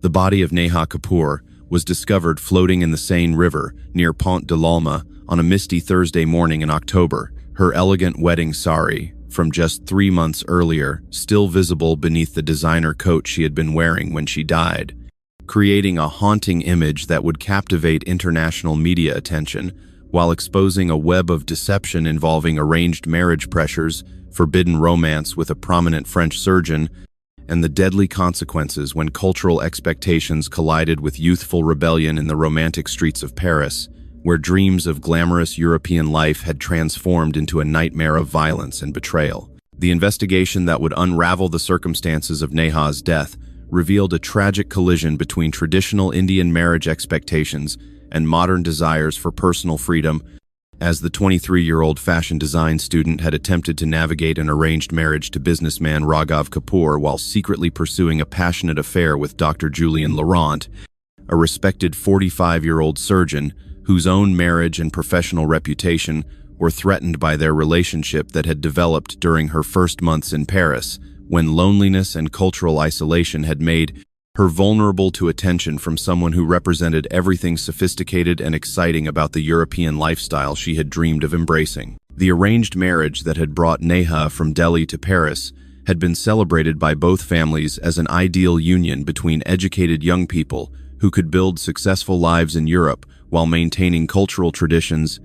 The body of Neha Kapoor was discovered floating in the Seine River near Pont de l'Alma on a misty Thursday morning in October, her elegant wedding sari, from just 3 months earlier, still visible beneath the designer coat she had been wearing when she died, creating a haunting image that would captivate international media attention while exposing a web of deception involving arranged marriage pressures, forbidden romance with a prominent French surgeon, and the deadly consequences when cultural expectations collided with youthful rebellion in the romantic streets of Paris, where dreams of glamorous European life had transformed into a nightmare of violence and betrayal. The investigation that would unravel the circumstances of Neha's death revealed a tragic collision between traditional Indian marriage expectations and modern desires for personal freedom, as the 23-year-old fashion design student had attempted to navigate an arranged marriage to businessman Raghav Kapoor while secretly pursuing a passionate affair with Dr. Julien Laurent, a respected 45-year-old surgeon whose own marriage and professional reputation were threatened by their relationship that had developed during her first months in Paris, when loneliness and cultural isolation had made her vulnerable to attention from someone who represented everything sophisticated and exciting about the European lifestyle she had dreamed of embracing. The arranged marriage that had brought Neha from Delhi to Paris had been celebrated by both families as an ideal union between educated young people who could build successful lives in Europe while maintaining cultural traditions,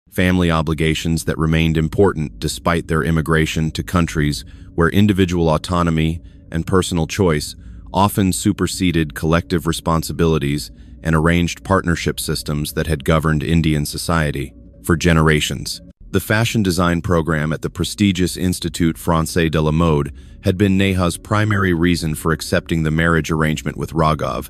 family obligations that remained important despite their immigration to countries where individual autonomy and personal choice often superseded collective responsibilities and arranged partnership systems that had governed Indian society for generations. The fashion design program at the prestigious Institut Français de la Mode had been Neha's primary reason for accepting the marriage arrangement with Raghav,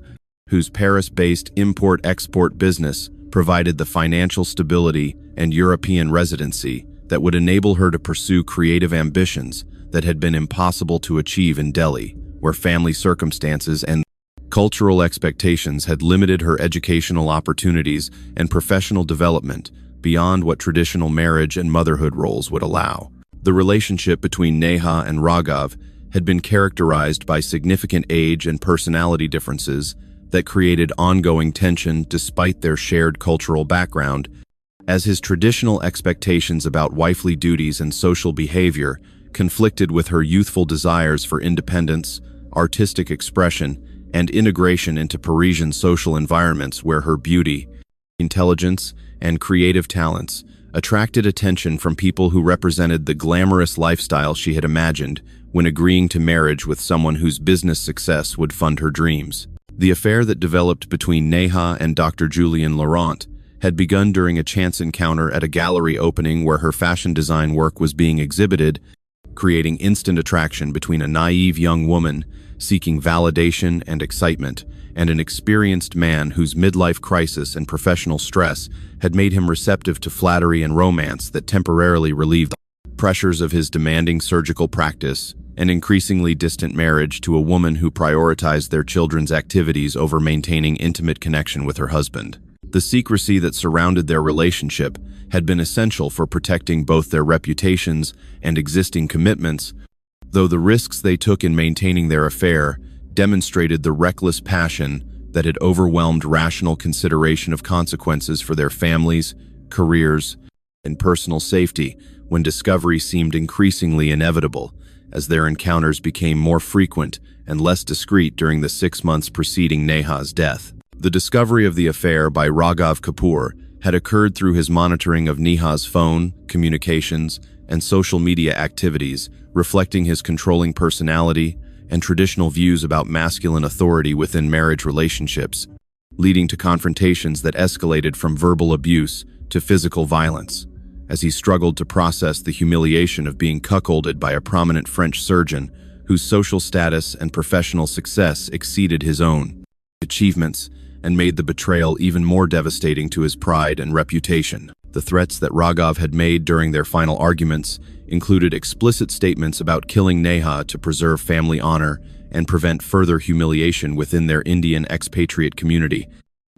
whose Paris-based import-export business provided the financial stability and European residency that would enable her to pursue creative ambitions that had been impossible to achieve in Delhi, where family circumstances and cultural expectations had limited her educational opportunities and professional development beyond what traditional marriage and motherhood roles would allow. The relationship between Neha and Raghav had been characterized by significant age and personality differences that created ongoing tension despite their shared cultural background, as his traditional expectations about wifely duties and social behavior conflicted with her youthful desires for independence, artistic expression, and integration into Parisian social environments where her beauty, intelligence, and creative talents attracted attention from people who represented the glamorous lifestyle she had imagined when agreeing to marriage with someone whose business success would fund her dreams. The affair that developed between Neha and Dr. Julien Laurent had begun during a chance encounter at a gallery opening where her fashion design work was being exhibited, creating instant attraction between a naive young woman seeking validation and excitement and an experienced man whose midlife crisis and professional stress had made him receptive to flattery and romance that temporarily relieved the pressures of his demanding surgical practice and increasingly distant marriage to a woman who prioritized their children's activities over maintaining intimate connection with her husband. The secrecy that surrounded their relationship had been essential for protecting both their reputations and existing commitments, though the risks they took in maintaining their affair demonstrated the reckless passion that had overwhelmed rational consideration of consequences for their families, careers, and personal safety when discovery seemed increasingly inevitable as their encounters became more frequent and less discreet during the 6 months preceding Neha's death. The discovery of the affair by Raghav Kapoor had occurred through his monitoring of Neha's phone, communications, and social media activities, reflecting his controlling personality and traditional views about masculine authority within marriage relationships, leading to confrontations that escalated from verbal abuse to physical violence, as he struggled to process the humiliation of being cuckolded by a prominent French surgeon whose social status and professional success exceeded his own achievements and made the betrayal even more devastating to his pride and reputation. The threats that Raghav had made during their final arguments included explicit statements about killing Neha to preserve family honor and prevent further humiliation within their Indian expatriate community,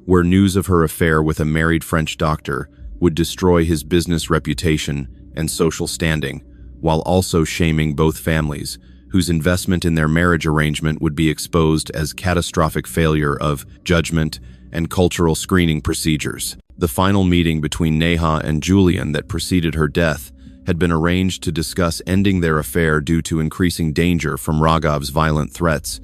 where news of her affair with a married French doctor would destroy his business reputation and social standing, while also shaming both families, whose investment in their marriage arrangement would be exposed as catastrophic failure of judgment and cultural screening procedures. The final meeting between Neha and Julian that preceded her death had been arranged to discuss ending their affair due to increasing danger from Raghav's violent threats,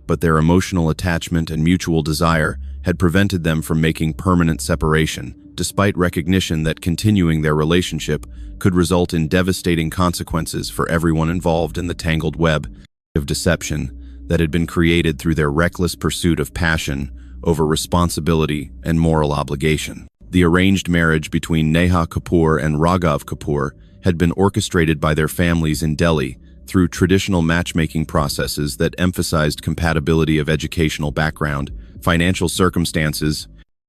but their emotional attachment and mutual desire had prevented them from making permanent separation, despite recognition that continuing their relationship could result in devastating consequences for everyone involved in the tangled web of deception that had been created through their reckless pursuit of passion over responsibility and moral obligation. The arranged marriage between Neha Kapoor and Raghav Kapoor had been orchestrated by their families in Delhi through traditional matchmaking processes that emphasized compatibility of educational background, financial circumstances,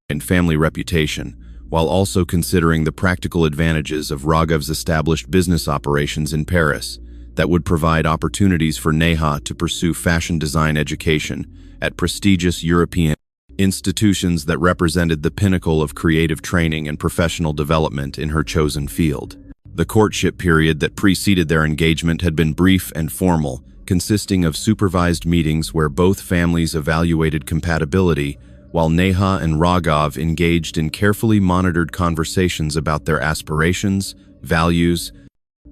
and family reputation, while also considering the practical advantages of Raghav's established business operations in Paris that would provide opportunities for Neha to pursue fashion design education at prestigious European institutions that represented the pinnacle of creative training and professional development in her chosen field. The courtship period that preceded their engagement had been brief and formal, consisting of supervised meetings where both families evaluated compatibility, while Neha and Raghav engaged in carefully monitored conversations about their aspirations, values,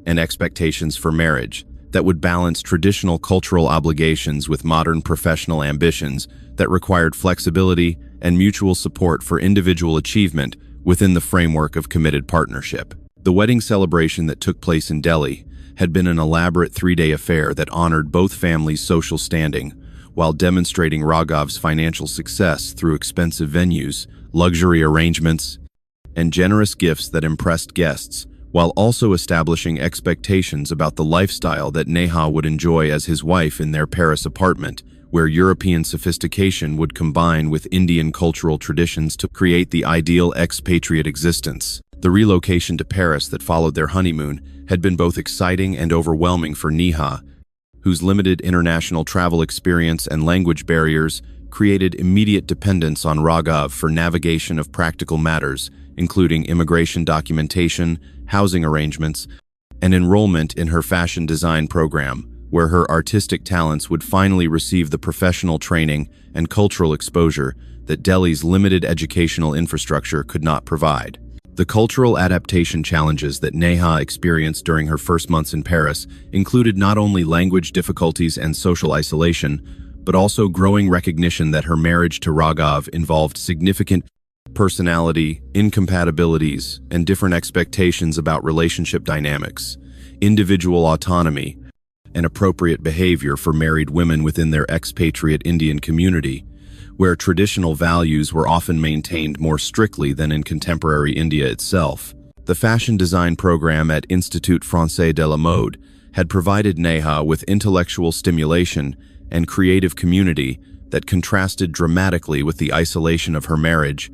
and expectations for marriage that would balance traditional cultural obligations with modern professional ambitions that required flexibility and mutual support for individual achievement within the framework of committed partnership. The wedding celebration that took place in Delhi had been an elaborate 3-day affair that honored both families' social standing, while demonstrating Raghav's financial success through expensive venues, luxury arrangements, and generous gifts that impressed guests, while also establishing expectations about the lifestyle that Neha would enjoy as his wife in their Paris apartment, where European sophistication would combine with Indian cultural traditions to create the ideal expatriate existence. The relocation to Paris that followed their honeymoon had been both exciting and overwhelming for Neha, whose limited international travel experience and language barriers created immediate dependence on Raghav for navigation of practical matters, including immigration documentation, housing arrangements, and enrollment in her fashion design program, where her artistic talents would finally receive the professional training and cultural exposure that Delhi's limited educational infrastructure could not provide. The cultural adaptation challenges that Neha experienced during her first months in Paris included not only language difficulties and social isolation, but also growing recognition that her marriage to Raghav involved significant personality, incompatibilities, and different expectations about relationship dynamics, individual autonomy, and appropriate behavior for married women within their expatriate Indian community, where traditional values were often maintained more strictly than in contemporary India itself. The fashion design program at Institut Français de la Mode had provided Neha with intellectual stimulation and creative community that contrasted dramatically with the isolation of her marriage,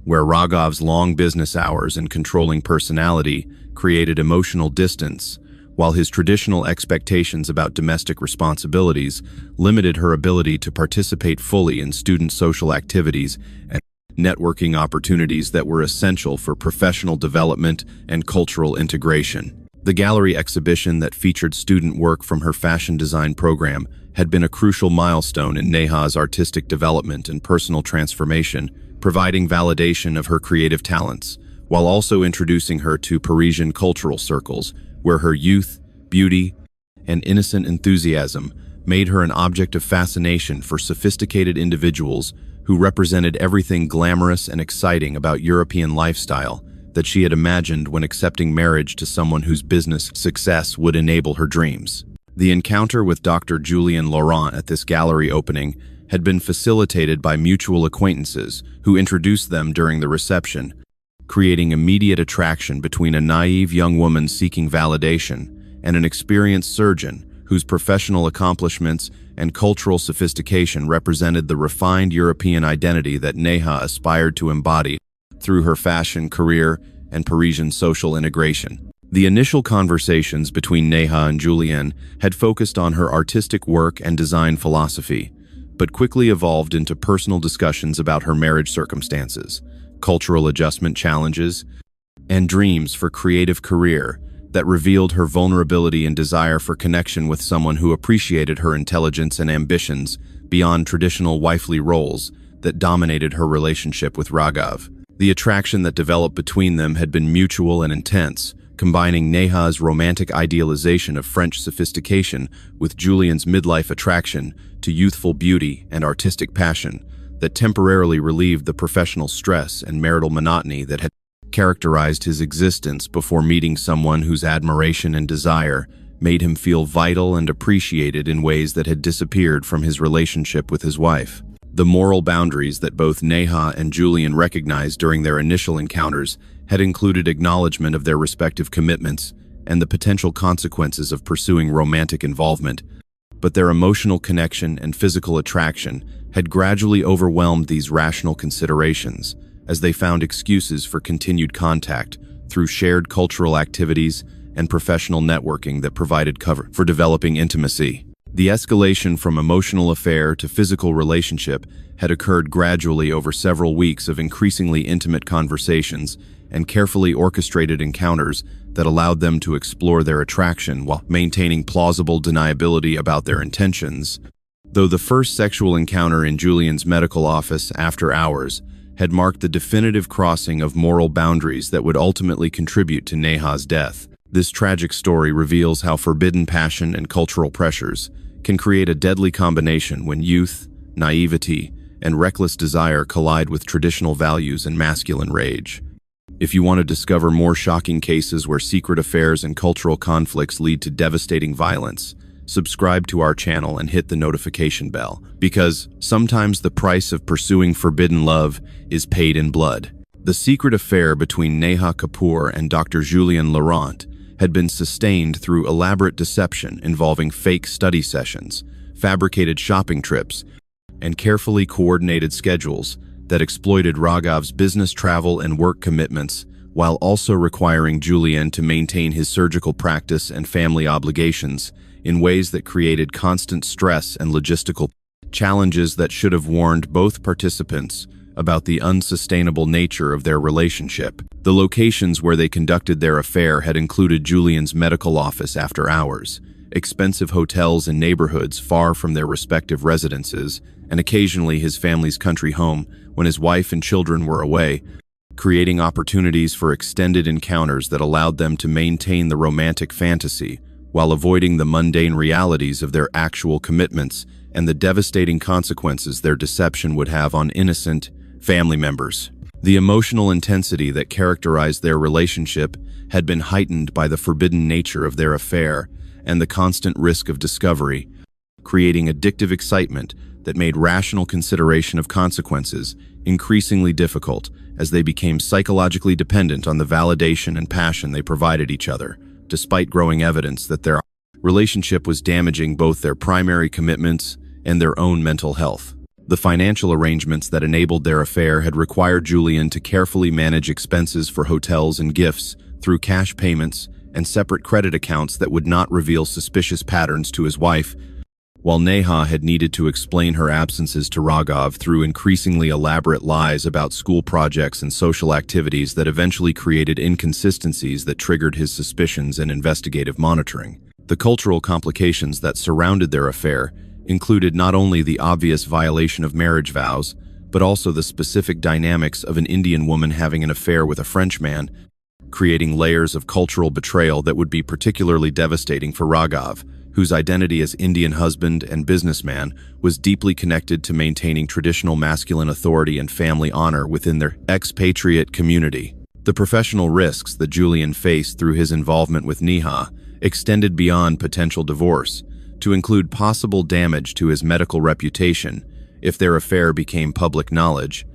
where Raghav's long business hours and controlling personality created emotional distance, while his traditional expectations about domestic responsibilities limited her ability to participate fully in student social activities and networking opportunities that were essential for professional development and cultural integration. The gallery exhibition that featured student work from her fashion design program had been a crucial milestone in Neha's artistic development and personal transformation, providing validation of her creative talents, while also introducing her to Parisian cultural circles, where her youth, beauty, and innocent enthusiasm made her an object of fascination for sophisticated individuals who represented everything glamorous and exciting about European lifestyle that she had imagined when accepting marriage to someone whose business success would enable her dreams. The encounter with Dr. Julien Laurent at this gallery opening had been facilitated by mutual acquaintances who introduced them during the reception, creating immediate attraction between a naive young woman seeking validation and an experienced surgeon whose professional accomplishments and cultural sophistication represented the refined European identity that Neha aspired to embody through her fashion career and Parisian social integration. The initial conversations between Neha and Julien had focused on her artistic work and design philosophy, but quickly evolved into personal discussions about her marriage circumstances, cultural adjustment challenges, and dreams for creative career that revealed her vulnerability and desire for connection with someone who appreciated her intelligence and ambitions beyond traditional wifely roles that dominated her relationship with Raghav. The attraction that developed between them had been mutual and intense, combining Neha's romantic idealization of French sophistication with Julian's midlife attraction to youthful beauty and artistic passion that temporarily relieved the professional stress and marital monotony that had characterized his existence before meeting someone whose admiration and desire made him feel vital and appreciated in ways that had disappeared from his relationship with his wife. The moral boundaries that both Neha and Julian recognized during their initial encounters had included acknowledgement of their respective commitments and the potential consequences of pursuing romantic involvement, but their emotional connection and physical attraction had gradually overwhelmed these rational considerations as they found excuses for continued contact through shared cultural activities and professional networking that provided cover for developing intimacy. The escalation from emotional affair to physical relationship had occurred gradually over several weeks of increasingly intimate conversations and carefully orchestrated encounters that allowed them to explore their attraction while maintaining plausible deniability about their intentions. Though the first sexual encounter in Julian's medical office after hours had marked the definitive crossing of moral boundaries that would ultimately contribute to Neha's death, this tragic story reveals how forbidden passion and cultural pressures can create a deadly combination when youth, naivety, and reckless desire collide with traditional values and masculine rage. If you want to discover more shocking cases where secret affairs and cultural conflicts lead to devastating violence, subscribe to our channel and hit the notification bell, because sometimes the price of pursuing forbidden love is paid in blood. The secret affair between Neha Kapoor and Dr. Julien Laurent had been sustained through elaborate deception involving fake study sessions, fabricated shopping trips, and carefully coordinated schedules that exploited Raghav's business travel and work commitments while also requiring Julian to maintain his surgical practice and family obligations in ways that created constant stress and logistical challenges that should have warned both participants about the unsustainable nature of their relationship. The locations where they conducted their affair had included Julian's medical office after hours, expensive hotels in neighborhoods far from their respective residences, and occasionally his family's country home when his wife and children were away, creating opportunities for extended encounters that allowed them to maintain the romantic fantasy while avoiding the mundane realities of their actual commitments and the devastating consequences their deception would have on innocent family members. The emotional intensity that characterized their relationship had been heightened by the forbidden nature of their affair and the constant risk of discovery, creating addictive excitement that made rational consideration of consequences increasingly difficult as they became psychologically dependent on the validation and passion they provided each other, despite growing evidence that their relationship was damaging both their primary commitments and their own mental health. The financial arrangements that enabled their affair had required Julian to carefully manage expenses for hotels and gifts through cash payments and separate credit accounts that would not reveal suspicious patterns to his wife, while Neha had needed to explain her absences to Raghav through increasingly elaborate lies about school projects and social activities that eventually created inconsistencies that triggered his suspicions and investigative monitoring. The cultural complications that surrounded their affair included not only the obvious violation of marriage vows, but also the specific dynamics of an Indian woman having an affair with a French man, creating layers of cultural betrayal that would be particularly devastating for Raghav, whose identity as Indian husband and businessman was deeply connected to maintaining traditional masculine authority and family honor within their expatriate community. The professional risks that Julian faced through his involvement with Neha extended beyond potential divorce, to include possible damage to his medical reputation if their affair became public knowledge,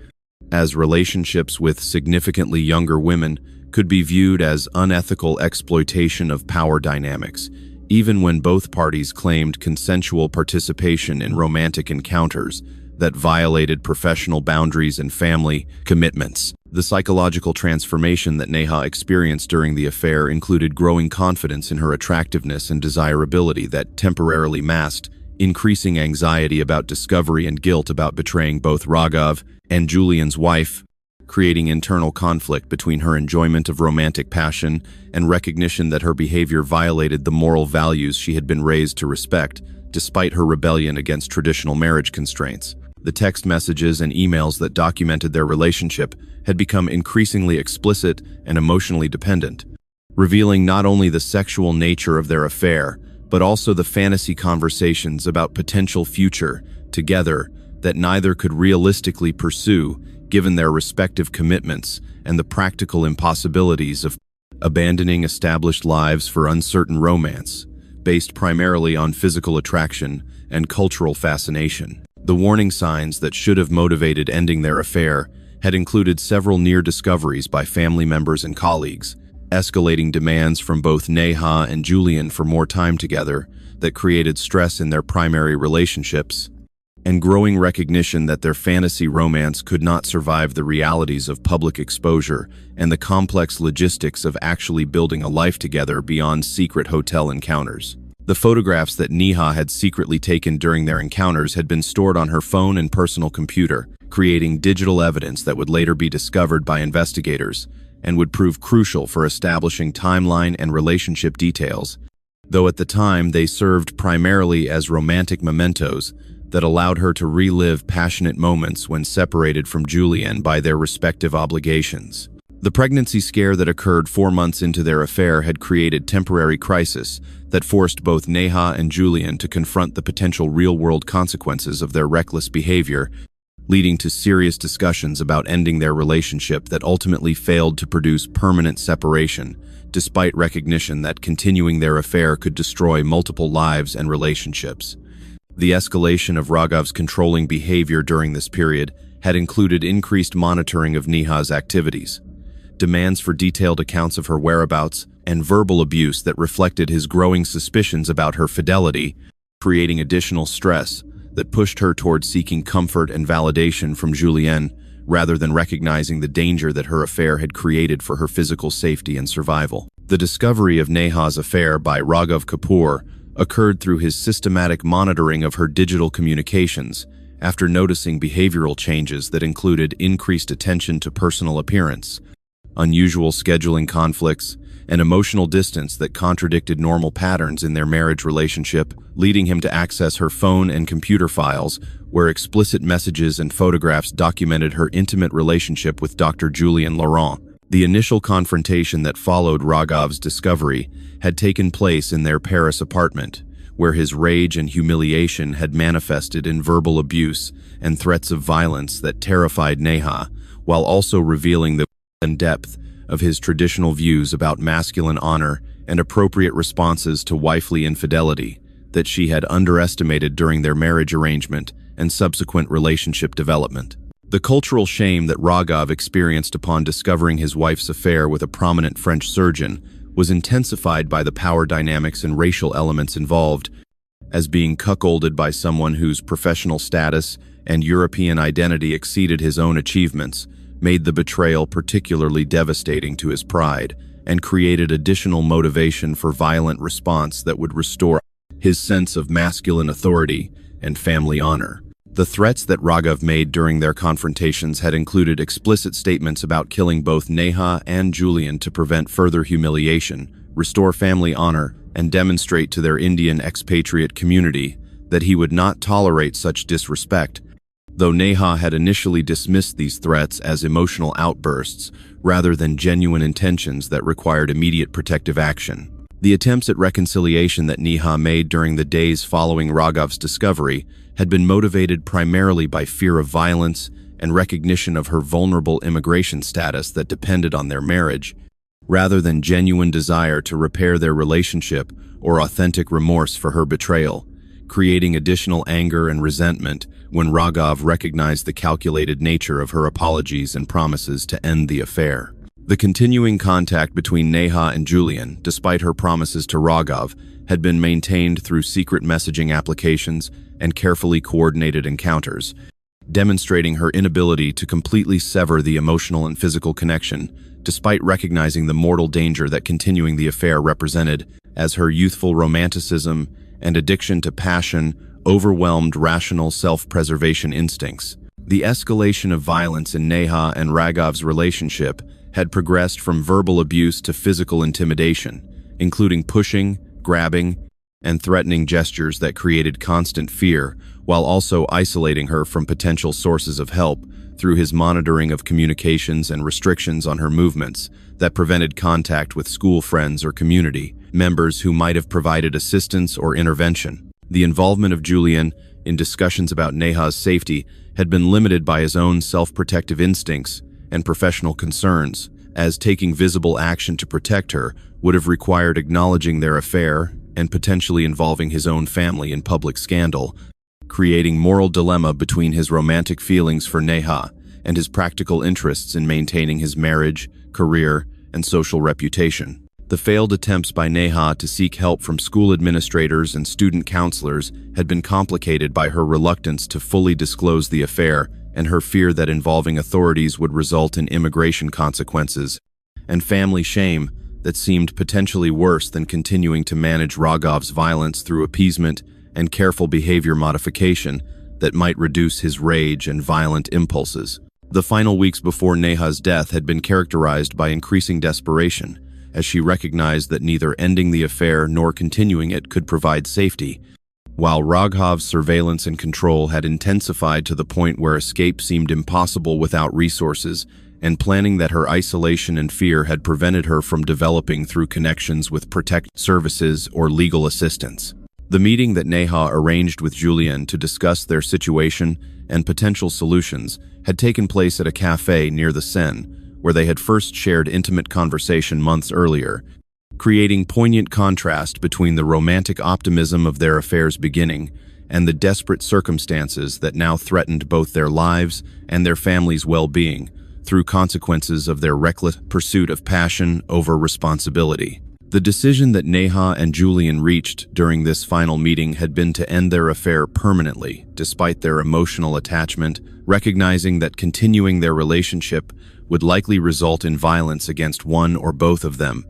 as relationships with significantly younger women could be viewed as unethical exploitation of power dynamics, even when both parties claimed consensual participation in romantic encounters that violated professional boundaries and family commitments. The psychological transformation that Neha experienced during the affair included growing confidence in her attractiveness and desirability that temporarily masked increasing anxiety about discovery and guilt about betraying both Raghav and Julian's wife. creating internal conflict between her enjoyment of romantic passion and recognition that her behavior violated the moral values she had been raised to respect, despite her rebellion against traditional marriage constraints. The text messages and emails that documented their relationship had become increasingly explicit and emotionally dependent, revealing not only the sexual nature of their affair, but also the fantasy conversations about potential future together that neither could realistically pursue given their respective commitments and the practical impossibilities of abandoning established lives for uncertain romance, based primarily on physical attraction and cultural fascination. The warning signs that should have motivated ending their affair had included several near discoveries by family members and colleagues, escalating demands from both Neha and Julian for more time together that created stress in their primary relationships, and growing recognition that their fantasy romance could not survive the realities of public exposure and the complex logistics of actually building a life together beyond secret hotel encounters. The photographs that Neha had secretly taken during their encounters had been stored on her phone and personal computer, creating digital evidence that would later be discovered by investigators and would prove crucial for establishing timeline and relationship details, though at the time they served primarily as romantic mementos that allowed her to relive passionate moments when separated from Julian by their respective obligations. The pregnancy scare that occurred 4 months into their affair had created temporary crisis that forced both Neha and Julian to confront the potential real-world consequences of their reckless behavior, leading to serious discussions about ending their relationship that ultimately failed to produce permanent separation, despite recognition that continuing their affair could destroy multiple lives and relationships. The escalation of Raghav's controlling behavior during this period had included increased monitoring of Neha's activities, demands for detailed accounts of her whereabouts, and verbal abuse that reflected his growing suspicions about her fidelity, creating additional stress that pushed her toward seeking comfort and validation from Julian rather than recognizing the danger that her affair had created for her physical safety and survival. The discovery of Neha's affair by Raghav Kapoor occurred through his systematic monitoring of her digital communications after noticing behavioral changes that included increased attention to personal appearance, unusual scheduling conflicts, and emotional distance that contradicted normal patterns in their marriage relationship, leading him to access her phone and computer files, where explicit messages and photographs documented her intimate relationship with Dr. Julian Laurent. The initial confrontation that followed Raghav's discovery had taken place in their Paris apartment, where his rage and humiliation had manifested in verbal abuse and threats of violence that terrified Neha, while also revealing the depth of his traditional views about masculine honor and appropriate responses to wifely infidelity that she had underestimated during their marriage arrangement and subsequent relationship development. The cultural shame that Raghav experienced upon discovering his wife's affair with a prominent French surgeon was intensified by the power dynamics and racial elements involved, as being cuckolded by someone whose professional status and European identity exceeded his own achievements, made the betrayal particularly devastating to his pride and created additional motivation for violent response that would restore his sense of masculine authority and family honor. The threats that Raghav made during their confrontations had included explicit statements about killing both Neha and Julian to prevent further humiliation, restore family honor, and demonstrate to their Indian expatriate community that he would not tolerate such disrespect, though Neha had initially dismissed these threats as emotional outbursts rather than genuine intentions that required immediate protective action. The attempts at reconciliation that Neha made during the days following Raghav's discovery had been motivated primarily by fear of violence and recognition of her vulnerable immigration status that depended on their marriage, rather than genuine desire to repair their relationship or authentic remorse for her betrayal, creating additional anger and resentment when Raghav recognized the calculated nature of her apologies and promises to end the affair. The continuing contact between Neha and Julian, despite her promises to Raghav, had been maintained through secret messaging applications and carefully coordinated encounters, demonstrating her inability to completely sever the emotional and physical connection, despite recognizing the mortal danger that continuing the affair represented, as her youthful romanticism and addiction to passion overwhelmed rational self-preservation instincts. The escalation of violence in Neha and Raghav's relationship had progressed from verbal abuse to physical intimidation, including pushing, grabbing, and threatening gestures that created constant fear, while also isolating her from potential sources of help through his monitoring of communications and restrictions on her movements that prevented contact with school friends or community members who might have provided assistance or intervention. The involvement of Julian in discussions about Neha's safety had been limited by his own self-protective instincts and professional concerns, as taking visible action to protect her would have required acknowledging their affair and potentially involving his own family in public scandal, creating moral dilemma between his romantic feelings for Neha and his practical interests in maintaining his marriage, career, and social reputation. The failed attempts by Neha to seek help from school administrators and student counselors had been complicated by her reluctance to fully disclose the affair and her fear that involving authorities would result in immigration consequences and family shame that seemed potentially worse than continuing to manage Raghav's violence through appeasement and careful behavior modification that might reduce his rage and violent impulses. The final weeks before Neha's death had been characterized by increasing desperation, as she recognized that neither ending the affair nor continuing it could provide safety, while Raghav's surveillance and control had intensified to the point where escape seemed impossible without resources, and planning that her isolation and fear had prevented her from developing through connections with protective services or legal assistance. The meeting that Neha arranged with Julian to discuss their situation and potential solutions had taken place at a cafe near the Seine, where they had first shared intimate conversation months earlier, creating poignant contrast between the romantic optimism of their affair's beginning and the desperate circumstances that now threatened both their lives and their family's well-being through consequences of their reckless pursuit of passion over responsibility. The decision that Neha and Julian reached during this final meeting had been to end their affair permanently, despite their emotional attachment, recognizing that continuing their relationship would likely result in violence against one or both of them,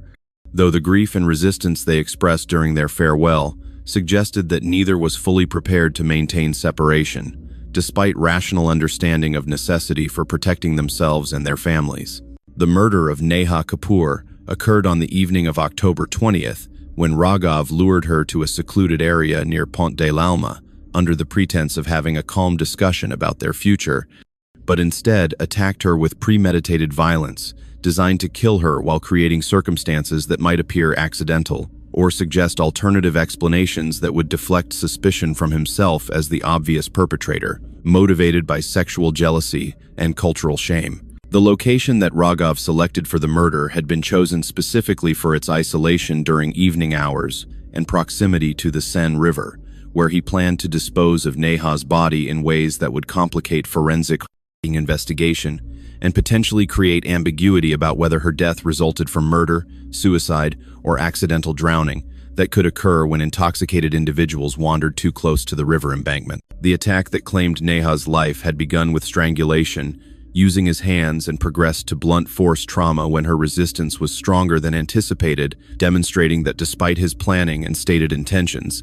though the grief and resistance they expressed during their farewell suggested that neither was fully prepared to maintain separation, despite rational understanding of necessity for protecting themselves and their families. The murder of Neha Kapoor occurred on the evening of October 20th, when Raghav lured her to a secluded area near Pont de l'Alma under the pretense of having a calm discussion about their future, but instead attacked her with premeditated violence, designed to kill her while creating circumstances that might appear accidental or suggest alternative explanations that would deflect suspicion from himself as the obvious perpetrator, motivated by sexual jealousy and cultural shame. The location that Raghav selected for the murder had been chosen specifically for its isolation during evening hours and proximity to the Seine River, where he planned to dispose of Neha's body in ways that would complicate forensic investigation and potentially create ambiguity about whether her death resulted from murder, suicide, or accidental drowning that could occur when intoxicated individuals wandered too close to the river embankment. The attack that claimed Neha's life had begun with strangulation, using his hands, and progressed to blunt force trauma when her resistance was stronger than anticipated, demonstrating that despite his planning and stated intentions,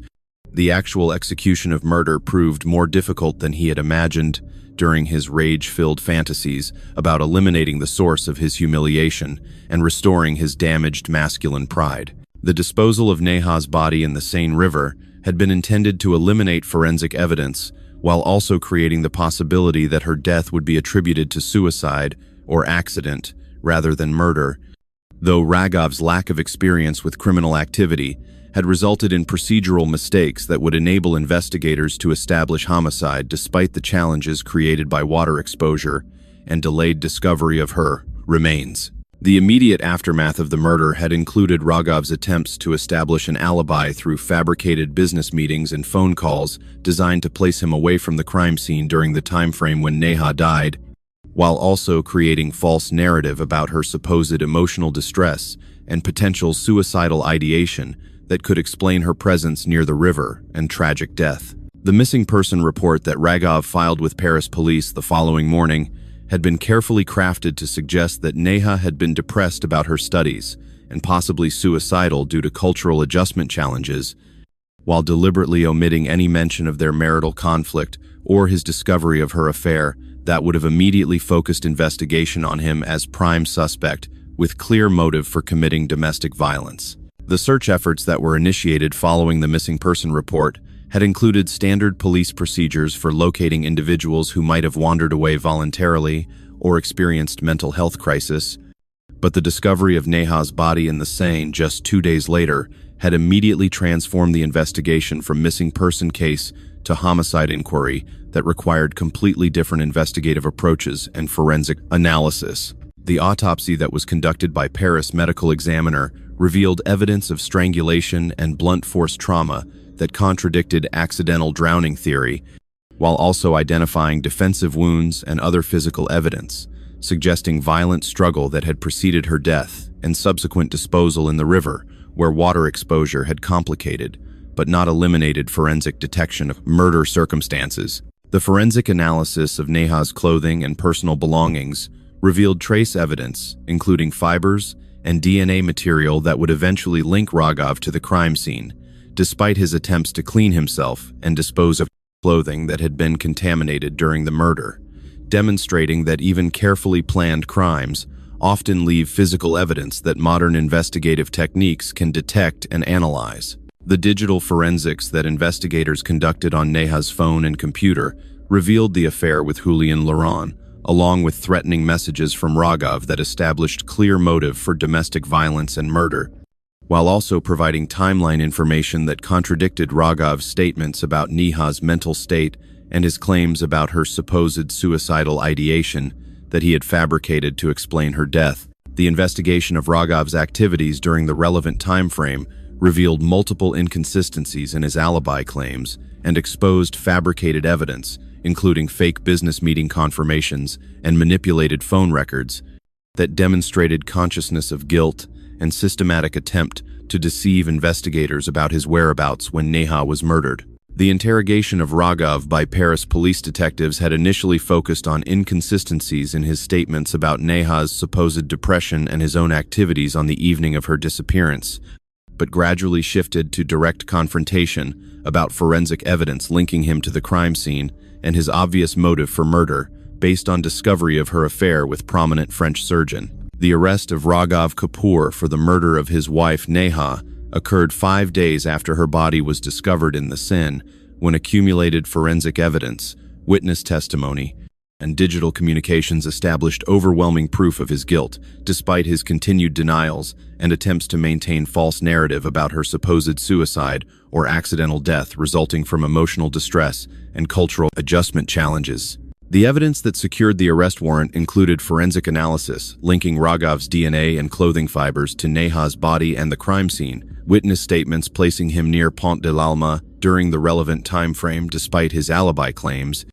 the actual execution of murder proved more difficult than he had imagined during his rage-filled fantasies about eliminating the source of his humiliation and restoring his damaged masculine pride. The disposal of Neha's body in the Seine River had been intended to eliminate forensic evidence, while also creating the possibility that her death would be attributed to suicide or accident rather than murder, though Raghav's lack of experience with criminal activity had resulted in procedural mistakes that would enable investigators to establish homicide despite the challenges created by water exposure and delayed discovery of her remains. The immediate aftermath of the murder had included Raghav's attempts to establish an alibi through fabricated business meetings and phone calls designed to place him away from the crime scene during the time frame when Neha died, while also creating false narrative about her supposed emotional distress and potential suicidal ideation that could explain her presence near the river and tragic death. The missing person report that Raghav filed with Paris police the following morning had been carefully crafted to suggest that Neha had been depressed about her studies and possibly suicidal due to cultural adjustment challenges, while deliberately omitting any mention of their marital conflict or his discovery of her affair that would have immediately focused investigation on him as prime suspect with clear motive for committing domestic violence. The search efforts that were initiated following the missing person report had included standard police procedures for locating individuals who might have wandered away voluntarily or experienced mental health crisis, but the discovery of Neha's body in the Seine just 2 days later had immediately transformed the investigation from missing person case to homicide inquiry that required completely different investigative approaches and forensic analysis. The autopsy that was conducted by Paris medical examiner revealed evidence of strangulation and blunt force trauma that contradicted accidental drowning theory, while also identifying defensive wounds and other physical evidence, suggesting violent struggle that had preceded her death and subsequent disposal in the river, where water exposure had complicated, but not eliminated forensic detection of murder circumstances. The forensic analysis of Neha's clothing and personal belongings revealed trace evidence, including fibers and DNA material that would eventually link Rogov to the crime scene, despite his attempts to clean himself and dispose of clothing that had been contaminated during the murder, demonstrating that even carefully planned crimes often leave physical evidence that modern investigative techniques can detect and analyze. The digital forensics that investigators conducted on Neha's phone and computer revealed the affair with Julien Laurent, along with threatening messages from Rogov that established clear motive for domestic violence and murder, while also providing timeline information that contradicted Rogov's statements about Neha's mental state and his claims about her supposed suicidal ideation that he had fabricated to explain her death. The investigation of Rogov's activities during the relevant time frame revealed multiple inconsistencies in his alibi claims and exposed fabricated evidence, including fake business meeting confirmations and manipulated phone records, that demonstrated consciousness of guilt and systematic attempt to deceive investigators about his whereabouts when Neha was murdered. The interrogation of Rogov by Paris police detectives had initially focused on inconsistencies in his statements about Neha's supposed depression and his own activities on the evening of her disappearance, but gradually shifted to direct confrontation about forensic evidence linking him to the crime scene and his obvious motive for murder, based on discovery of her affair with prominent French surgeon. The arrest of Raghav Kapoor for the murder of his wife Neha occurred 5 days after her body was discovered in the Seine, when accumulated forensic evidence, witness testimony, and digital communications established overwhelming proof of his guilt, despite his continued denials and attempts to maintain false narrative about her supposed suicide or accidental death resulting from emotional distress and cultural adjustment challenges. The evidence that secured the arrest warrant included forensic analysis linking Raghav's DNA and clothing fibers to Neha's body and the crime scene, witness statements placing him near Pont de l'Alma during the relevant time frame despite his alibi claims,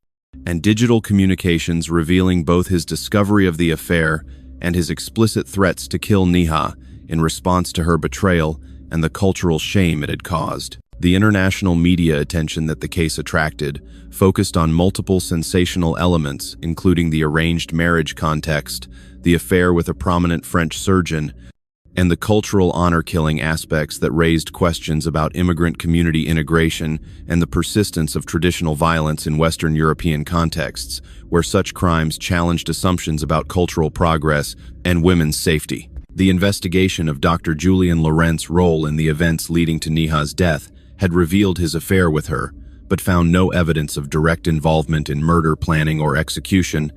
and digital communications revealing both his discovery of the affair and his explicit threats to kill Neha in response to her betrayal and the cultural shame it had caused. The international media attention that the case attracted focused on multiple sensational elements, including the arranged marriage context, the affair with a prominent French surgeon, and the cultural honor-killing aspects that raised questions about immigrant community integration and the persistence of traditional violence in Western European contexts, where such crimes challenged assumptions about cultural progress and women's safety. The investigation of Dr. Julien Laurent's role in the events leading to Neha's death had revealed his affair with her, but found no evidence of direct involvement in murder planning or execution,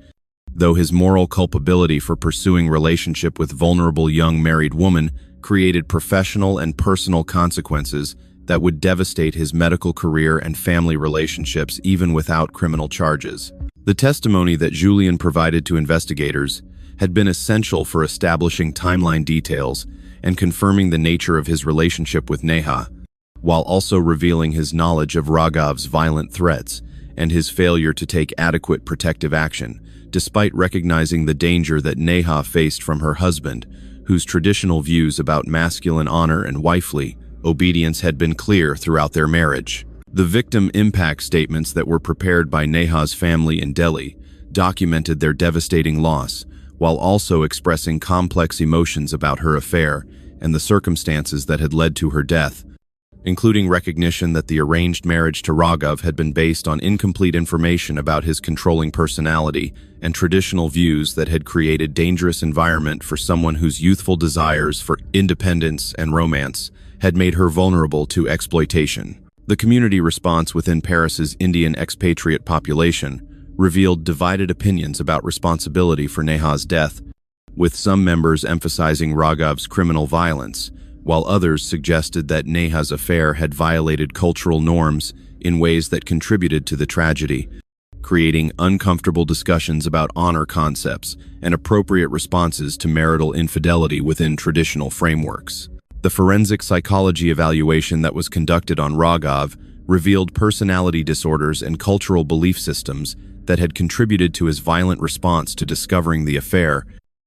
though his moral culpability for pursuing relationship with vulnerable young married woman created professional and personal consequences that would devastate his medical career and family relationships even without criminal charges. The testimony that Julien provided to investigators had been essential for establishing timeline details and confirming the nature of his relationship with Neha, while also revealing his knowledge of Raghav's violent threats and his failure to take adequate protective action, despite recognizing the danger that Neha faced from her husband, whose traditional views about masculine honor and wifely obedience had been clear throughout their marriage. The victim impact statements that were prepared by Neha's family in Delhi documented their devastating loss, while also expressing complex emotions about her affair and the circumstances that had led to her death, including recognition that the arranged marriage to Raghav had been based on incomplete information about his controlling personality and traditional views that had created a dangerous environment for someone whose youthful desires for independence and romance had made her vulnerable to exploitation. The community response within Paris's Indian expatriate population revealed divided opinions about responsibility for Neha's death, with some members emphasizing Raghav's criminal violence, while others suggested that Neha's affair had violated cultural norms in ways that contributed to the tragedy, creating uncomfortable discussions about honor concepts and appropriate responses to marital infidelity within traditional frameworks. The forensic psychology evaluation that was conducted on Raghav revealed personality disorders and cultural belief systems that had contributed to his violent response to discovering the affair,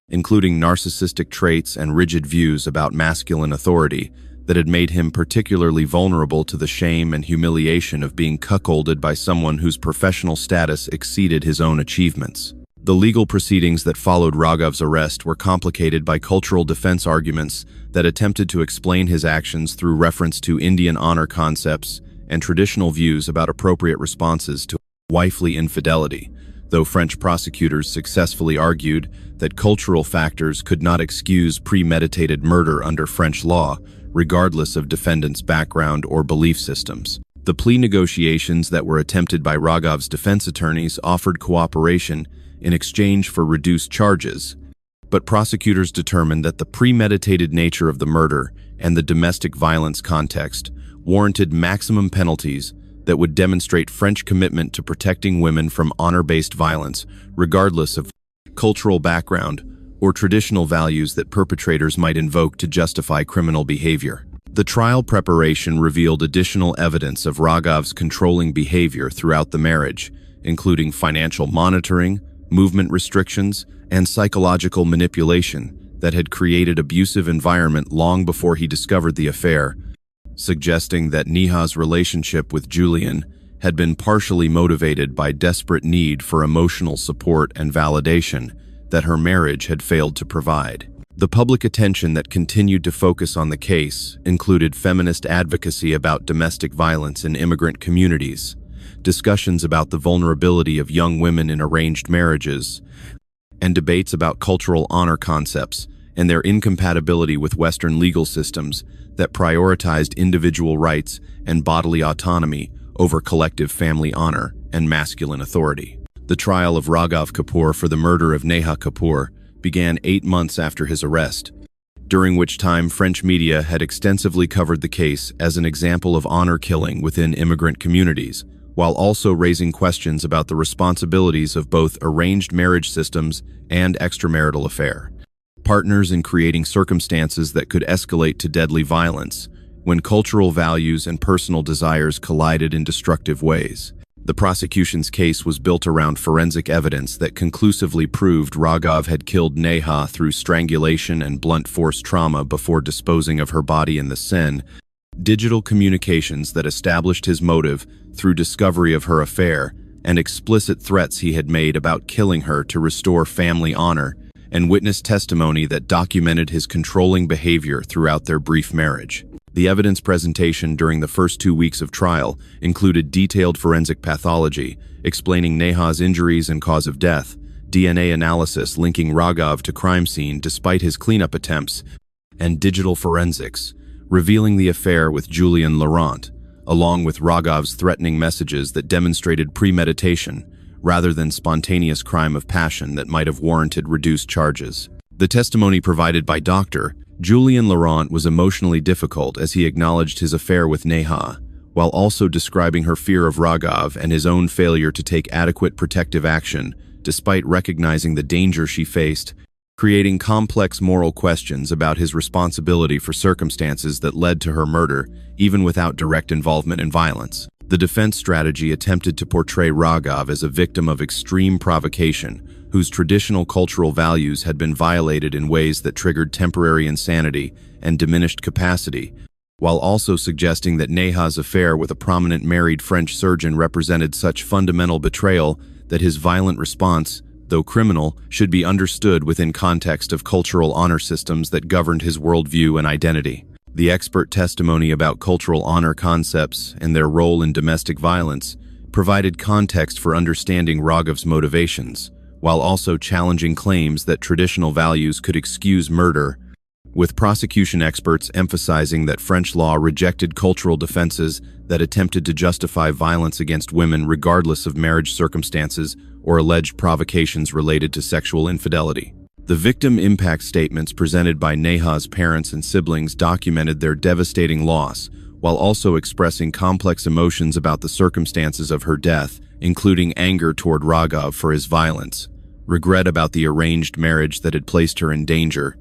including narcissistic traits and rigid views about masculine authority that had made him particularly vulnerable to the shame and humiliation of being cuckolded by someone whose professional status exceeded his own achievements. The legal proceedings that followed Raghav's arrest were complicated by cultural defense arguments that attempted to explain his actions through reference to Indian honor concepts and traditional views about appropriate responses to wifely infidelity, though French prosecutors successfully argued that cultural factors could not excuse premeditated murder under French law, regardless of defendants' background or belief systems. The plea negotiations that were attempted by Raghav's defense attorneys offered cooperation in exchange for reduced charges, but prosecutors determined that the premeditated nature of the murder and the domestic violence context warranted maximum penalties that would demonstrate French commitment to protecting women from honor-based violence, regardless of cultural background or traditional values that perpetrators might invoke to justify criminal behavior. The trial preparation revealed additional evidence of Raghav's controlling behavior throughout the marriage, including financial monitoring, movement restrictions, and psychological manipulation that had created an abusive environment long before he discovered the affair, suggesting that Neha's relationship with Julien had been partially motivated by desperate need for emotional support and validation that her marriage had failed to provide. The public attention that continued to focus on the case included feminist advocacy about domestic violence in immigrant communities, discussions about the vulnerability of young women in arranged marriages, and debates about cultural honor concepts and their incompatibility with Western legal systems that prioritized individual rights and bodily autonomy over collective family honor and masculine authority. The trial of Raghav Kapoor for the murder of Neha Kapoor began 8 months after his arrest, during which time French media had extensively covered the case as an example of honor killing within immigrant communities, while also raising questions about the responsibilities of both arranged marriage systems and extramarital affair, partners in creating circumstances that could escalate to deadly violence when cultural values and personal desires collided in destructive ways. The prosecution's case was built around forensic evidence that conclusively proved Raghav had killed Neha through strangulation and blunt force trauma before disposing of her body in the Seine, digital communications that established his motive through discovery of her affair, and explicit threats he had made about killing her to restore family honor, and witness testimony that documented his controlling behavior throughout their brief marriage. The evidence presentation during the first 2 weeks of trial included detailed forensic pathology, explaining Neha's injuries and cause of death, DNA analysis linking Raghav to crime scene despite his cleanup attempts, and digital forensics, revealing the affair with Julien Laurent, along with Raghav's threatening messages that demonstrated premeditation rather than spontaneous crime of passion that might have warranted reduced charges. The testimony provided by Dr. Julien Laurent was emotionally difficult as he acknowledged his affair with Neha, while also describing her fear of Raghav and his own failure to take adequate protective action despite recognizing the danger she faced, creating complex moral questions about his responsibility for circumstances that led to her murder, even without direct involvement in violence. The defense strategy attempted to portray Raghav as a victim of extreme provocation, whose traditional cultural values had been violated in ways that triggered temporary insanity and diminished capacity, while also suggesting that Neha's affair with a prominent married French surgeon represented such fundamental betrayal that his violent response, though criminal, should be understood within context of cultural honor systems that governed his worldview and identity. The expert testimony about cultural honor concepts and their role in domestic violence provided context for understanding Raghav's motivations, while also challenging claims that traditional values could excuse murder, with prosecution experts emphasizing that French law rejected cultural defenses that attempted to justify violence against women regardless of marriage circumstances or alleged provocations related to sexual infidelity. The victim impact statements presented by Neha's parents and siblings documented their devastating loss, while also expressing complex emotions about the circumstances of her death, including anger toward Raghav for his violence, regret about the arranged marriage that had placed her in danger,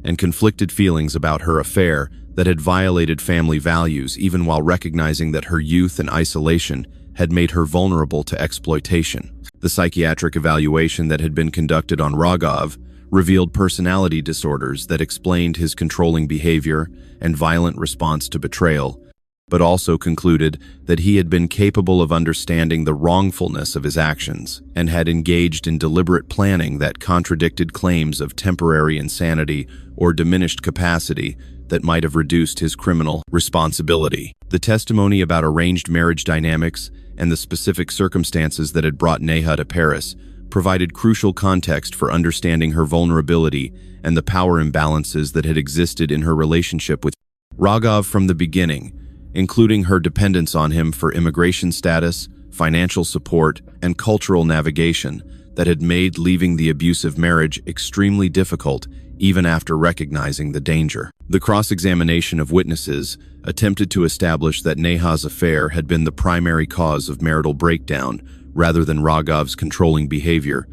and conflicted feelings about her affair that had violated family values, even while recognizing that her youth and isolation had made her vulnerable to exploitation. The psychiatric evaluation that had been conducted on Raghav revealed personality disorders that explained his controlling behavior and violent response to betrayal, but also concluded that he had been capable of understanding the wrongfulness of his actions and had engaged in deliberate planning that contradicted claims of temporary insanity or diminished capacity that might have reduced his criminal responsibility. The testimony about arranged marriage dynamics and the specific circumstances that had brought Neha to Paris provided crucial context for understanding her vulnerability and the power imbalances that had existed in her relationship with Raghav from the beginning, including her dependence on him for immigration status, financial support, and cultural navigation that had made leaving the abusive marriage extremely difficult even after recognizing the danger. The cross-examination of witnesses attempted to establish that Neha's affair had been the primary cause of marital breakdown rather than Raghav's controlling behavior,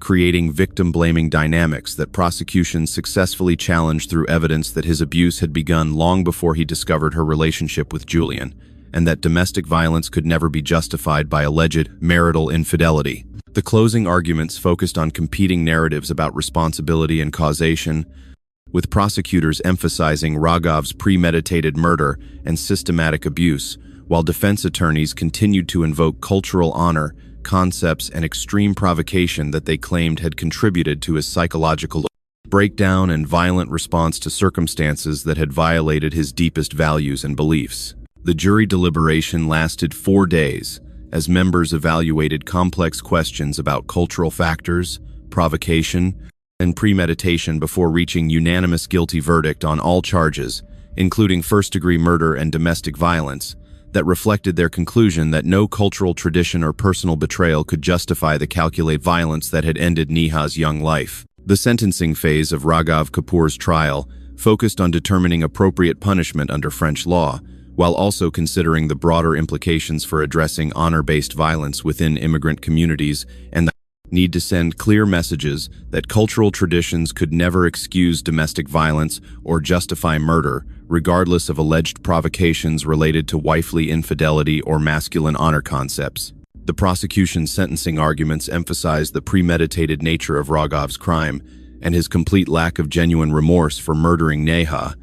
creating victim-blaming dynamics that prosecution successfully challenged through evidence that his abuse had begun long before he discovered her relationship with Julian, and that domestic violence could never be justified by alleged marital infidelity. The closing arguments focused on competing narratives about responsibility and causation, with prosecutors emphasizing Raghav's premeditated murder and systematic abuse, while defense attorneys continued to invoke cultural honor concepts and extreme provocation that they claimed had contributed to his psychological breakdown and violent response to circumstances that had violated his deepest values and beliefs. The jury deliberation lasted 4 days, as members evaluated complex questions about cultural factors, provocation, and premeditation before reaching unanimous guilty verdict on all charges, including first-degree murder and domestic violence, that reflected their conclusion that no cultural tradition or personal betrayal could justify the calculated violence that had ended Neha's young life. The sentencing phase of Raghav Kapoor's trial focused on determining appropriate punishment under French law, while also considering the broader implications for addressing honor-based violence within immigrant communities and the need to send clear messages that cultural traditions could never excuse domestic violence or justify murder, regardless of alleged provocations related to wifely infidelity or masculine honor concepts. The prosecution's sentencing arguments emphasized the premeditated nature of Raghav's crime and his complete lack of genuine remorse for murdering Neha,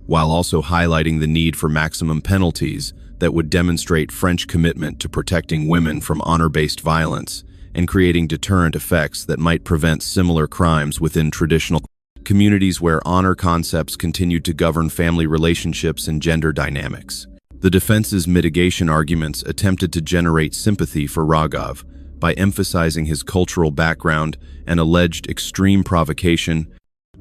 while also highlighting the need for maximum penalties that would demonstrate French commitment to protecting women from honor-based violence and creating deterrent effects that might prevent similar crimes within traditional communities where honor concepts continued to govern family relationships and gender dynamics. The defense's mitigation arguments attempted to generate sympathy for Raghav by emphasizing his cultural background and alleged extreme provocation,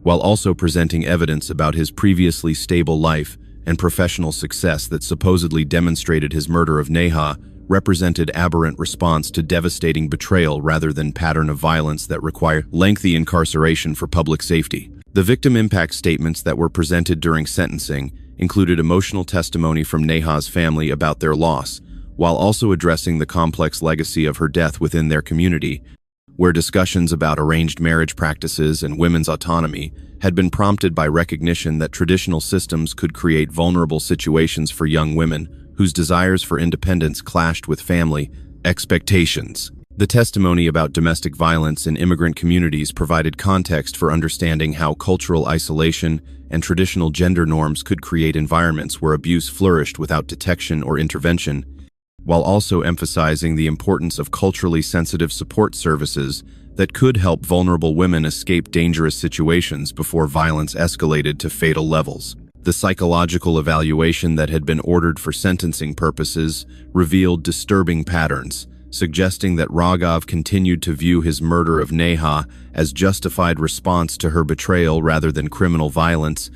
while also presenting evidence about his previously stable life and professional success that supposedly demonstrated his murder of Neha represented aberrant response to devastating betrayal rather than pattern of violence that require lengthy incarceration for public safety. The victim impact statements that were presented during sentencing included emotional testimony from Neha's family about their loss, while also addressing the complex legacy of her death within their community, where discussions about arranged marriage practices and women's autonomy had been prompted by recognition that traditional systems could create vulnerable situations for young women whose desires for independence clashed with family expectations. The testimony about domestic violence in immigrant communities provided context for understanding how cultural isolation and traditional gender norms could create environments where abuse flourished without detection or intervention, while also emphasizing the importance of culturally sensitive support services that could help vulnerable women escape dangerous situations before violence escalated to fatal levels. The psychological evaluation that had been ordered for sentencing purposes revealed disturbing patterns, suggesting that Raghav continued to view his murder of Neha as justified response to her betrayal rather than criminal violence,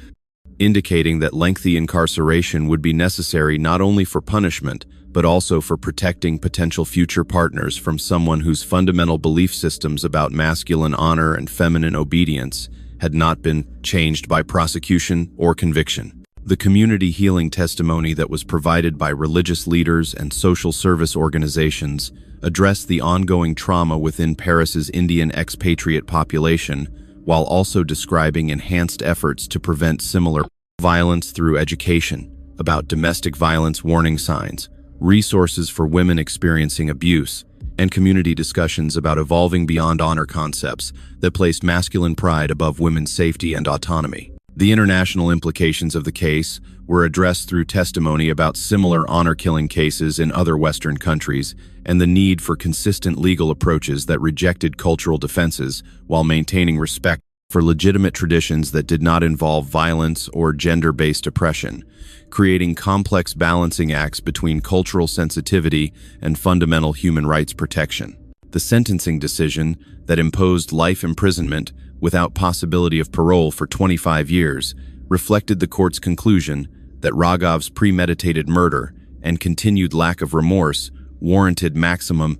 indicating that lengthy incarceration would be necessary not only for punishment, but also for protecting potential future partners from someone whose fundamental belief systems about masculine honor and feminine obedience had not been changed by prosecution or conviction. The community healing testimony that was provided by religious leaders and social service organizations addressed the ongoing trauma within Paris's Indian expatriate population, while also describing enhanced efforts to prevent similar violence through education about domestic violence warning signs, resources for women experiencing abuse, and community discussions about evolving beyond honor concepts that placed masculine pride above women's safety and autonomy. The international implications of the case were addressed through testimony about similar honor-killing cases in other Western countries and the need for consistent legal approaches that rejected cultural defenses while maintaining respect for legitimate traditions that did not involve violence or gender-based oppression, creating complex balancing acts between cultural sensitivity and fundamental human rights protection. The sentencing decision that imposed life imprisonment without possibility of parole for 25 years reflected the court's conclusion that Raghav's premeditated murder and continued lack of remorse warranted maximum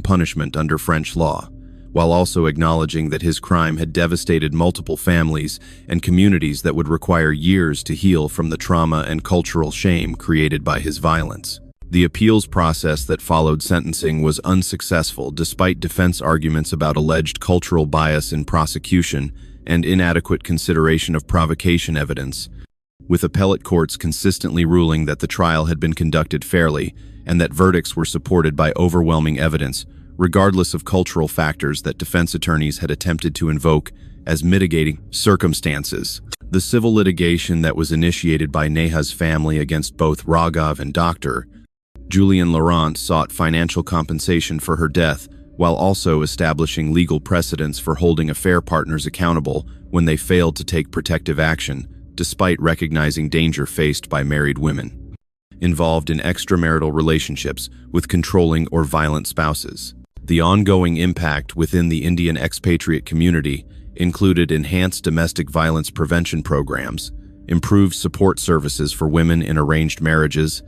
punishment under French law, while also acknowledging that his crime had devastated multiple families and communities that would require years to heal from the trauma and cultural shame created by his violence. The appeals process that followed sentencing was unsuccessful despite defense arguments about alleged cultural bias in prosecution and inadequate consideration of provocation evidence, with appellate courts consistently ruling that the trial had been conducted fairly and that verdicts were supported by overwhelming evidence, regardless of cultural factors that defense attorneys had attempted to invoke as mitigating circumstances. The civil litigation that was initiated by Neha's family against both Raghav and Dr. Julien Laurent sought financial compensation for her death, while also establishing legal precedents for holding affair partners accountable when they failed to take protective action, despite recognizing danger faced by married women involved in extramarital relationships with controlling or violent spouses. The ongoing impact within the Indian expatriate community included enhanced domestic violence prevention programs, improved support services for women in arranged marriages,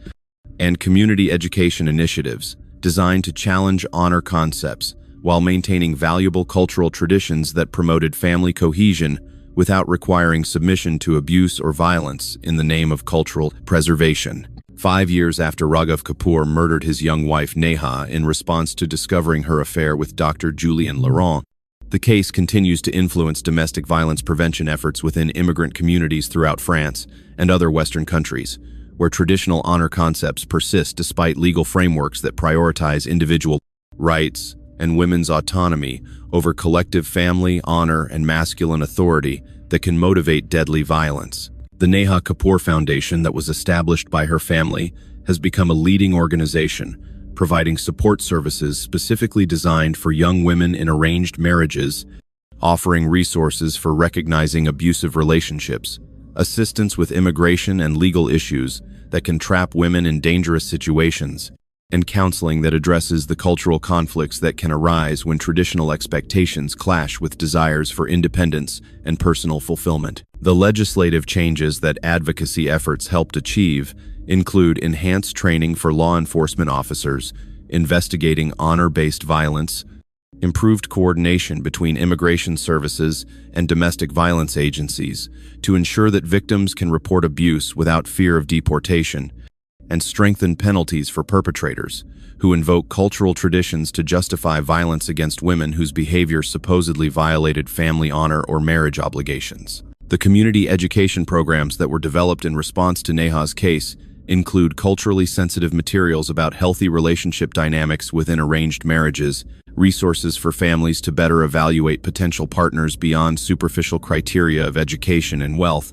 and community education initiatives designed to challenge honor concepts while maintaining valuable cultural traditions that promoted family cohesion without requiring submission to abuse or violence in the name of cultural preservation. 5 years after Raghav Kapoor murdered his young wife Neha in response to discovering her affair with Dr. Julien Laurent, the case continues to influence domestic violence prevention efforts within immigrant communities throughout France and other Western countries, where traditional honor concepts persist despite legal frameworks that prioritize individual rights and women's autonomy over collective family, honor, and masculine authority that can motivate deadly violence. The Neha Kapoor Foundation that was established by her family has become a leading organization, providing support services specifically designed for young women in arranged marriages, offering resources for recognizing abusive relationships, assistance with immigration and legal issues that can trap women in dangerous situations, and counseling that addresses the cultural conflicts that can arise when traditional expectations clash with desires for independence and personal fulfillment. The legislative changes that advocacy efforts helped achieve include enhanced training for law enforcement officers, investigating honor-based violence, improved coordination between immigration services and domestic violence agencies to ensure that victims can report abuse without fear of deportation, and strengthened penalties for perpetrators who invoke cultural traditions to justify violence against women whose behavior supposedly violated family honor or marriage obligations. The community education programs that were developed in response to Neha's case include culturally sensitive materials about healthy relationship dynamics within arranged marriages, resources for families to better evaluate potential partners beyond superficial criteria of education and wealth,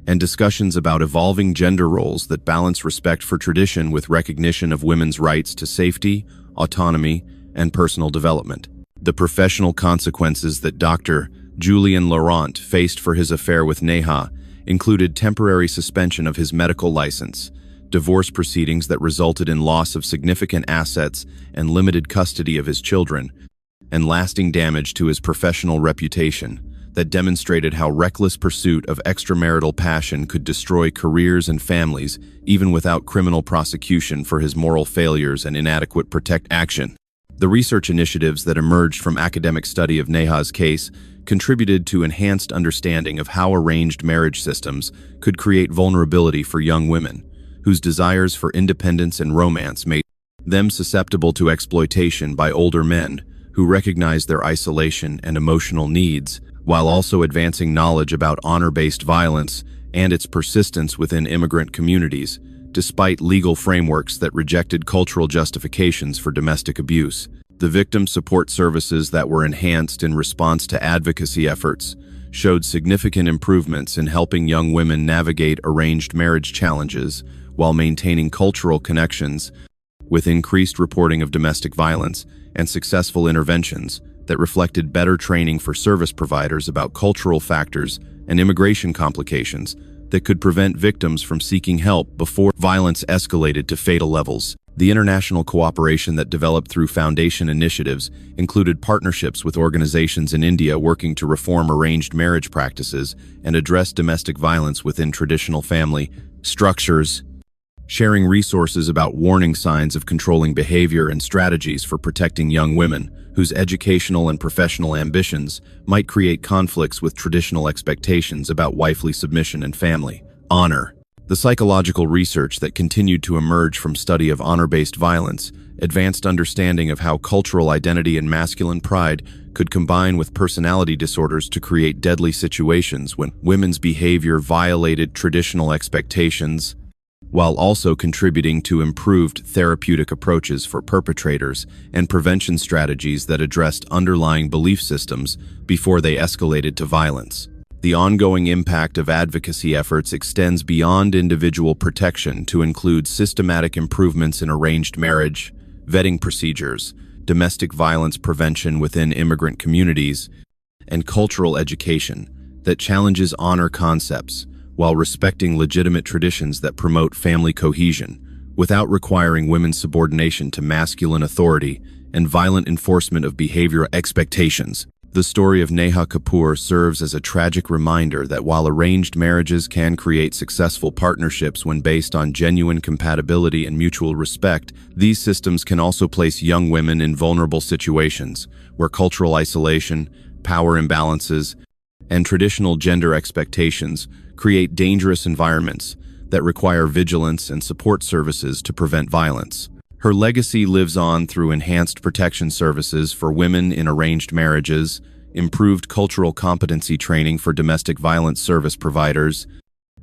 and discussions about evolving gender roles that balance respect for tradition with recognition of women's rights to safety, autonomy, and personal development. The professional consequences that Dr. Julien Laurent faced for his affair with Neha included temporary suspension of his medical license, divorce proceedings that resulted in loss of significant assets and limited custody of his children, and lasting damage to his professional reputation that demonstrated how reckless pursuit of extramarital passion could destroy careers and families even without criminal prosecution for his moral failures and inadequate protect action. The research initiatives that emerged from academic study of Neha's case contributed to enhanced understanding of how arranged marriage systems could create vulnerability for young women, whose desires for independence and romance made them susceptible to exploitation by older men who recognize their isolation and emotional needs, while also advancing knowledge about honor-based violence and its persistence within immigrant communities, despite legal frameworks that rejected cultural justifications for domestic abuse. The victim support services that were enhanced in response to advocacy efforts showed significant improvements in helping young women navigate arranged marriage challenges while maintaining cultural connections, with increased reporting of domestic violence and successful interventions that reflected better training for service providers about cultural factors and immigration complications that could prevent victims from seeking help before violence escalated to fatal levels. The international cooperation that developed through foundation initiatives included partnerships with organizations in India working to reform arranged marriage practices and address domestic violence within traditional family structures, sharing resources about warning signs of controlling behavior and strategies for protecting young women whose educational and professional ambitions might create conflicts with traditional expectations about wifely submission and family honor. The psychological research that continued to emerge from study of honor-based violence advanced understanding of how cultural identity and masculine pride could combine with personality disorders to create deadly situations when women's behavior violated traditional expectations, while also contributing to improved therapeutic approaches for perpetrators and prevention strategies that addressed underlying belief systems before they escalated to violence. The ongoing impact of advocacy efforts extends beyond individual protection to include systematic improvements in arranged marriage, vetting procedures, domestic violence prevention within immigrant communities, and cultural education that challenges honor concepts while respecting legitimate traditions that promote family cohesion, without requiring women's subordination to masculine authority and violent enforcement of behavioral expectations. The story of Neha Kapoor serves as a tragic reminder that while arranged marriages can create successful partnerships when based on genuine compatibility and mutual respect, these systems can also place young women in vulnerable situations where cultural isolation, power imbalances, and traditional gender expectations create dangerous environments that require vigilance and support services to prevent violence. Her legacy lives on through enhanced protection services for women in arranged marriages, improved cultural competency training for domestic violence service providers,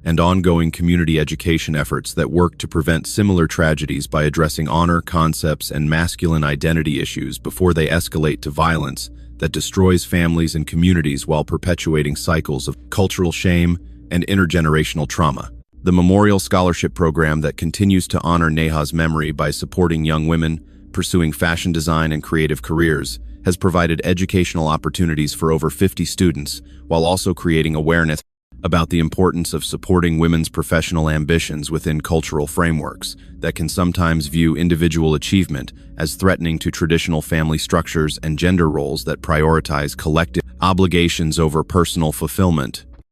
and ongoing community education efforts that work to prevent similar tragedies by addressing honor concepts and masculine identity issues before they escalate to violence that destroys families and communities while perpetuating cycles of cultural shame and intergenerational trauma. The Memorial Scholarship Program that continues to honor Neha's memory by supporting young women pursuing fashion design and creative careers has provided educational opportunities for over 50 students while also creating awareness about the importance of supporting women's professional ambitions within cultural frameworks that can sometimes view individual achievement as threatening to traditional family structures and gender roles that prioritize collective obligations over personal fulfillment.